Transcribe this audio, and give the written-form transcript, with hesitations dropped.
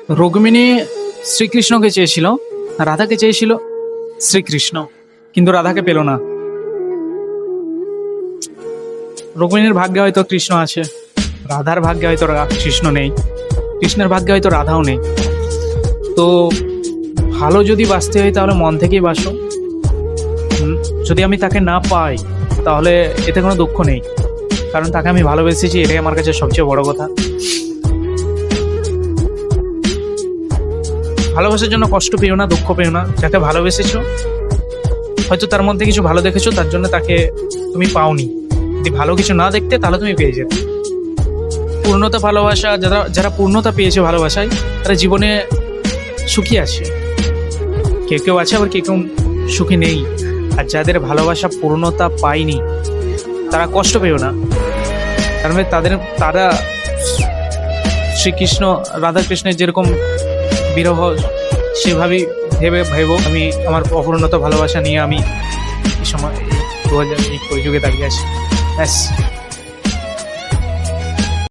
রুক্মিণী শ্রীকৃষ্ণকে চেয়েছিল, রাধাকে চেয়েছিল শ্রীকৃষ্ণ, কিন্তু রাধাকে পেল না। রুক্মিণীর ভাগ্যে হয়তো কৃষ্ণ আছে, রাধার ভাগ্যে হয়তো কৃষ্ণ নেই, কৃষ্ণের ভাগ্যে হয়তো রাধাও নেই। তো ভালো যদি বাঁচতে হয় তাহলে মন থেকেই বাসো। যদি আমি তাকে না পাই তাহলে এতে কোনো দুঃখ নেই, কারণ তাকে আমি ভালোবেসেছি, এটাই আমার কাছে সবচেয়ে বড় কথা। ভালোবাসার জন্য কষ্ট পেও না, দুঃখ পেও না। যাকে ভালোবেসেছো হয়তো তার মধ্যে কিছু ভালো দেখেছো, তার জন্য তাকে তুমি পাওনি। যদি ভালো কিছু না দেখতে তাহলে তুমি পেয়ে যেতে। পূর্ণতা ভালোবাসা, যারা যারা পূর্ণতা পেয়েছে ভালোবাসায়, তারা জীবনে সুখী আছে। কেউ কেউ আছে, আবার কেউ কেউ সুখী নেই। আর যাদের ভালোবাসা পূর্ণতা পায়নি তারা কষ্ট পেও না, কারণ তারা শ্রীকৃষ্ণ রাধাকৃষ্ণের যেরকম বিরহ সেভাবেই ভেবো। আমি আমার অপূর্ণতা ভালোবাসা নিয়ে আমি এই সময় 2000 কলিযুগে দাঁড়িয়ে আছি। ব্যাস।